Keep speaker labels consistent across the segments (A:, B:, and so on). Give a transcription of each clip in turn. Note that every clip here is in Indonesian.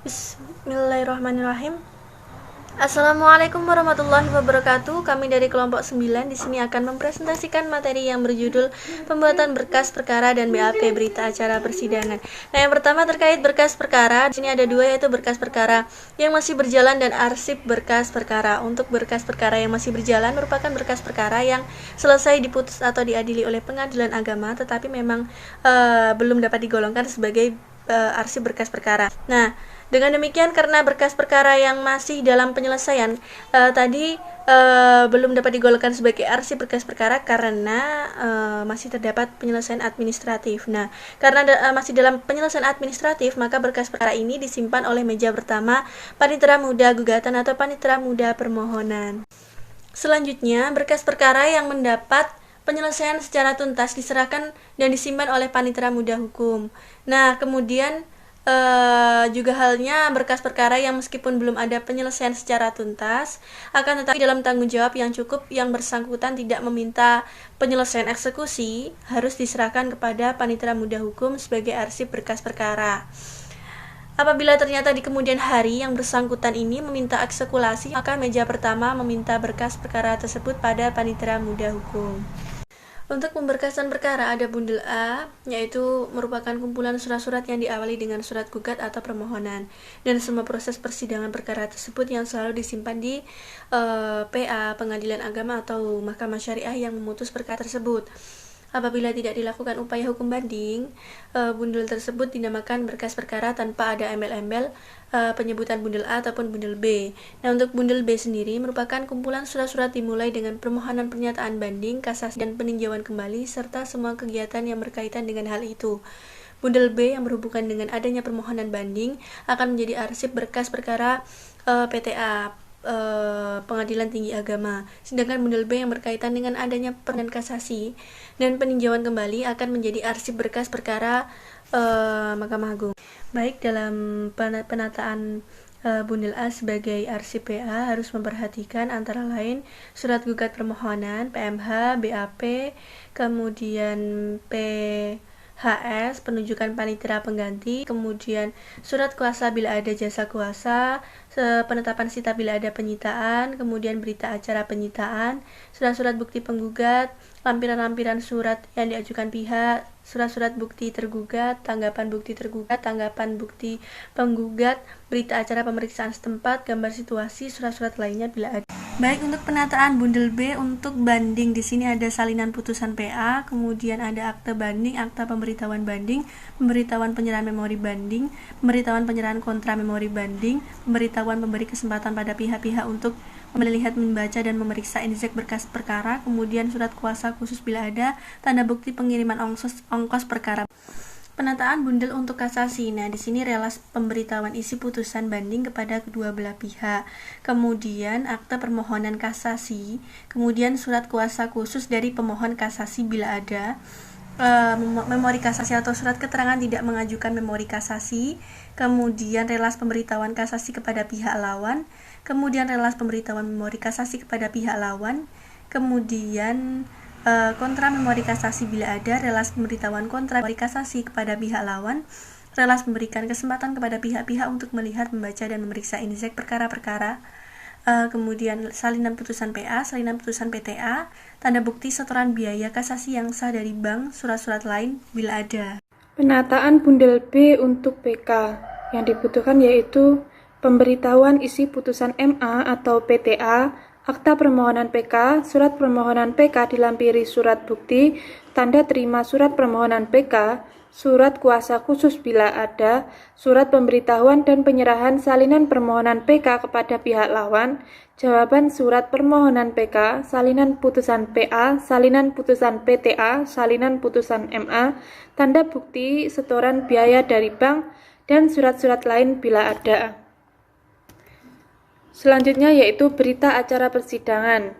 A: Bismillahirrahmanirrahim. Assalamualaikum warahmatullahi wabarakatuh. Kami dari kelompok 9 di sini akan mempresentasikan materi yang berjudul pembuatan berkas perkara dan BAP berita acara persidangan. Nah, yang pertama terkait berkas perkara. Di sini ada dua, yaitu berkas perkara yang masih berjalan dan arsip berkas perkara. Untuk berkas perkara yang masih berjalan merupakan berkas perkara yang selesai diputus atau diadili oleh pengadilan agama tetapi memang belum dapat digolongkan sebagai arsip berkas perkara. Nah, dengan demikian karena berkas perkara yang masih dalam penyelesaian belum dapat digolongkan sebagai arsip berkas perkara karena masih terdapat penyelesaian administratif. Nah, karena masih dalam penyelesaian administratif, maka berkas perkara ini disimpan oleh meja pertama panitera muda gugatan atau panitera muda permohonan. Selanjutnya, berkas perkara yang mendapat penyelesaian secara tuntas diserahkan dan disimpan oleh panitera muda hukum. Nah, kemudian juga halnya berkas perkara yang meskipun belum ada penyelesaian secara tuntas, akan tetapi dalam tanggung jawab yang cukup yang bersangkutan tidak meminta penyelesaian eksekusi, harus diserahkan kepada panitera muda hukum sebagai arsip berkas perkara. Apabila ternyata di kemudian hari yang bersangkutan ini meminta eksekulasi, maka meja pertama meminta berkas perkara tersebut pada panitera muda hukum. Untuk pemberkasan perkara ada bundel A, yaitu merupakan kumpulan surat-surat yang diawali dengan surat gugat atau permohonan, dan semua proses persidangan perkara tersebut yang selalu disimpan di PA, Pengadilan Agama atau Mahkamah Syariah yang memutus perkara tersebut. Apabila tidak dilakukan upaya hukum banding, bundel tersebut dinamakan berkas perkara tanpa ada embel-embel penyebutan bundel A ataupun bundel B. Nah, untuk bundel B sendiri merupakan kumpulan surat-surat dimulai dengan permohonan pernyataan banding, kasasi, dan peninjauan kembali, serta semua kegiatan yang berkaitan dengan hal itu. Bundel B yang berhubungan dengan adanya permohonan banding akan menjadi arsip berkas perkara PTA, Pengadilan Tinggi Agama. Sedangkan bundel B yang berkaitan dengan adanya permohonan kasasi dan peninjauan kembali akan menjadi arsip berkas perkara Mahkamah Agung. Baik, dalam penataan bundel A sebagai arsip PA harus memperhatikan antara lain surat gugat permohonan, PMH, BAP, kemudian PHS, penunjukan panitera pengganti, kemudian surat kuasa bila ada jasa kuasa, penetapan sita bila ada penyitaan, kemudian berita acara penyitaan, surat-surat bukti penggugat, lampiran-lampiran surat yang diajukan pihak, surat-surat bukti tergugat, tanggapan bukti tergugat, tanggapan bukti penggugat, berita acara pemeriksaan setempat, gambar situasi, surat-surat lainnya bila ada. Baik, untuk penataan bundel B untuk banding di sini ada salinan putusan PA, kemudian ada akte banding, akta pemberitahuan banding, pemberitahuan penyerahan memori banding, pemberitahuan penyerahan kontra memori banding, pemberitahuan memberi kesempatan pada pihak-pihak untuk melihat, membaca, dan memeriksa injek berkas perkara, kemudian surat kuasa khusus bila ada, tanda bukti pengiriman ongkos perkara. Penataan bundel untuk kasasi. Nah, di sini relas pemberitahuan isi putusan banding kepada kedua belah pihak. Kemudian akte permohonan kasasi, kemudian surat kuasa khusus dari pemohon kasasi bila ada, memori kasasi atau surat keterangan tidak mengajukan memori kasasi, kemudian relas pemberitahuan kasasi kepada pihak lawan, kemudian relas pemberitahuan memori kasasi kepada pihak lawan, kemudian kontra memori kasasi bila ada, relas pemberitahuan kontra memori kasasi kepada pihak lawan, relas memberikan kesempatan kepada pihak-pihak untuk melihat, membaca, dan memeriksa injek perkara-perkara, kemudian salinan putusan PA, salinan putusan PTA, tanda bukti setoran biaya kasasi yang sah dari bank, surat-surat lain bila ada.
B: Penataan bundel B untuk PK yang dibutuhkan yaitu pemberitahuan isi putusan MA atau PTA, akta permohonan PK, surat permohonan PK dilampiri surat bukti, tanda terima surat permohonan PK, surat kuasa khusus bila ada, surat pemberitahuan dan penyerahan salinan permohonan PK kepada pihak lawan, jawaban surat permohonan PK, salinan putusan PA, salinan putusan PTA, salinan putusan MA, tanda bukti setoran biaya dari bank, dan surat-surat lain bila ada. Selanjutnya yaitu berita acara persidangan,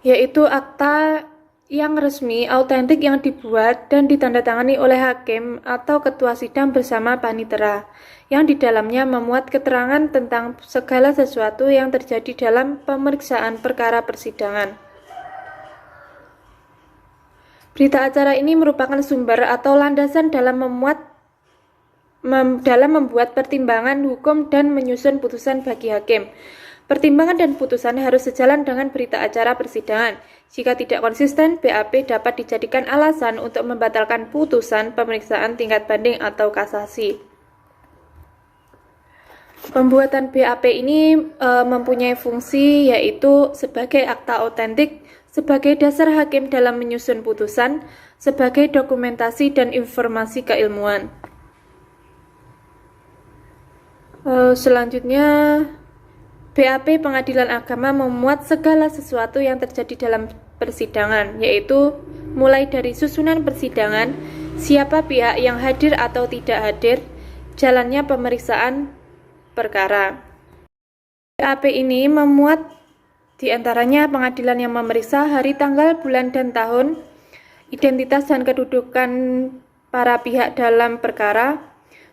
B: yaitu akta yang resmi, autentik yang dibuat dan ditandatangani oleh hakim atau ketua sidang bersama panitera, yang di dalamnya memuat keterangan tentang segala sesuatu yang terjadi dalam pemeriksaan perkara persidangan. Berita acara ini merupakan sumber atau landasan dalam dalam membuat pertimbangan hukum dan menyusun putusan bagi hakim. Pertimbangan dan putusan harus sejalan dengan berita acara persidangan. Jika tidak konsisten, BAP dapat dijadikan alasan untuk membatalkan putusan pemeriksaan tingkat banding atau kasasi. Pembuatan BAP ini mempunyai fungsi yaitu sebagai akta otentik, sebagai dasar hakim dalam menyusun putusan, sebagai dokumentasi dan informasi keilmuan. Selanjutnya, BAP Pengadilan Agama memuat segala sesuatu yang terjadi dalam persidangan, yaitu mulai dari susunan persidangan, siapa pihak yang hadir atau tidak hadir, jalannya pemeriksaan perkara. BAP ini memuat diantaranya pengadilan yang memeriksa hari, tanggal, bulan, dan tahun, identitas dan kedudukan para pihak dalam perkara,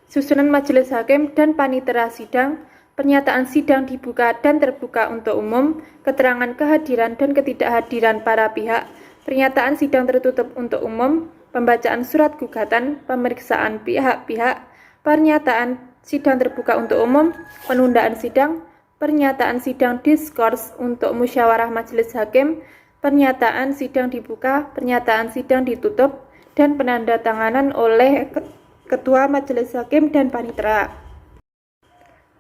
B: susunan majelis hakim dan panitera sidang, pernyataan sidang dibuka dan terbuka untuk umum, keterangan kehadiran dan ketidakhadiran para pihak, pernyataan sidang tertutup untuk umum, pembacaan surat gugatan, pemeriksaan pihak-pihak, pernyataan sidang terbuka untuk umum, penundaan sidang, pernyataan sidang diskors untuk musyawarah majelis hakim, pernyataan sidang dibuka, pernyataan sidang ditutup, dan penandatanganan oleh ketua majelis hakim dan panitera.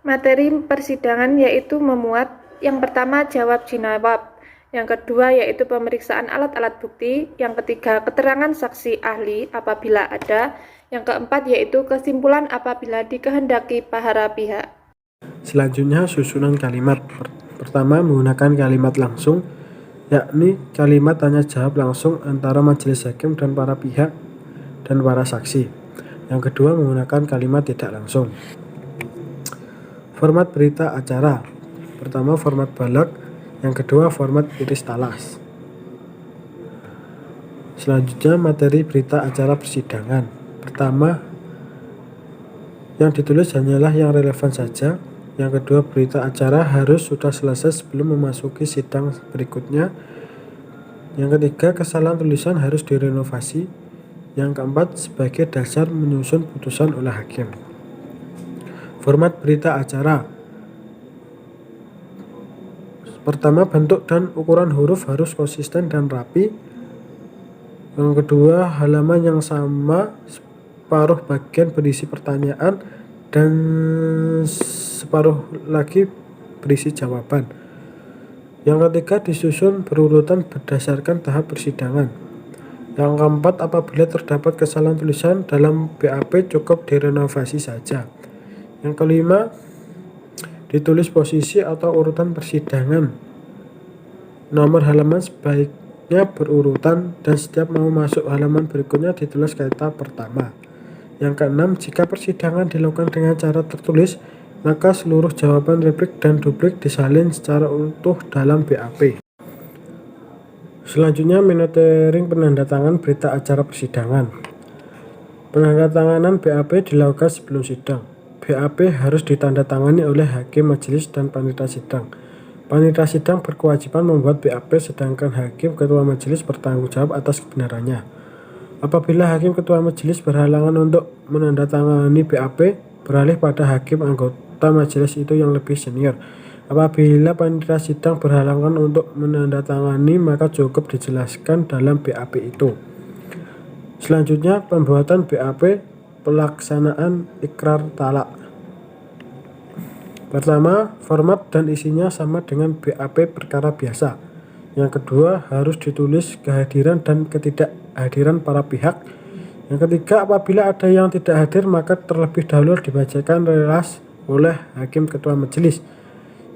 B: Materi persidangan yaitu memuat yang pertama jawab jinawab, yang kedua yaitu pemeriksaan alat-alat bukti, yang ketiga keterangan saksi ahli apabila ada, yang keempat yaitu kesimpulan apabila dikehendaki para pihak.
C: Selanjutnya susunan kalimat. Pertama menggunakan kalimat langsung, yakni kalimat tanya jawab langsung antara majelis hakim dan para pihak dan para saksi. Yang kedua menggunakan kalimat tidak langsung. Format berita acara. Pertama format balak, yang kedua format iris talas. Selanjutnya materi berita acara persidangan. Pertama, yang ditulis hanyalah yang relevan saja. Yang kedua, berita acara harus sudah selesai sebelum memasuki sidang berikutnya. Yang ketiga, kesalahan tulisan harus direnovasi. Yang keempat, sebagai dasar menyusun putusan oleh hakim. Format berita acara. Pertama, bentuk dan ukuran huruf harus konsisten dan rapi. Yang kedua, halaman yang sama, separuh bagian berisi pertanyaan dan separuh lagi berisi jawaban. Yang ketiga, disusun berurutan berdasarkan tahap persidangan. Yang keempat, apabila terdapat kesalahan tulisan dalam BAP cukup direnovasi saja. Yang kelima, ditulis posisi atau urutan persidangan. Nomor halaman sebaiknya berurutan dan setiap mau masuk halaman berikutnya ditulis kata pertama. Yang keenam, jika persidangan dilakukan dengan cara tertulis, maka seluruh jawaban replik dan duplik disalin secara utuh dalam BAP. Selanjutnya, monitoring penandatangan berita acara persidangan. Penandatanganan BAP dilakukan sebelum sidang. BAP harus ditandatangani oleh hakim majelis dan panitera sidang. Panitera sidang berkewajiban membuat BAP sedangkan hakim ketua majelis bertanggung jawab atas kebenarannya. Apabila hakim ketua majelis berhalangan untuk menandatangani BAP, beralih pada hakim anggota majelis itu yang lebih senior. Apabila panitera sidang berhalangan untuk menandatangani, maka cukup dijelaskan dalam BAP itu. Selanjutnya, pembuatan BAP pelaksanaan ikrar talak. Pertama, format dan isinya sama dengan BAP perkara biasa. Yang kedua, harus ditulis kehadiran dan ketidakhadiran para pihak. Yang ketiga, apabila ada yang tidak hadir, maka terlebih dahulu dibacakan relas oleh hakim ketua majelis.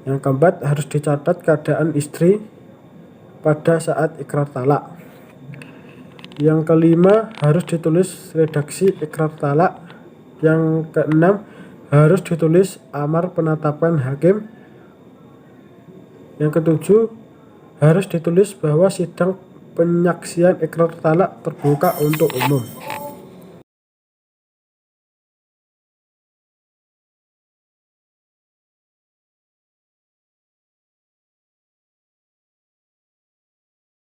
C: Yang keempat, harus dicatat keadaan istri pada saat ikrar talak. Yang kelima, harus ditulis redaksi ikrar talak. Yang keenam, harus ditulis amar penetapan hakim. Yang ketujuh, harus ditulis bahwa sidang penyaksian ikrar talak terbuka untuk umum.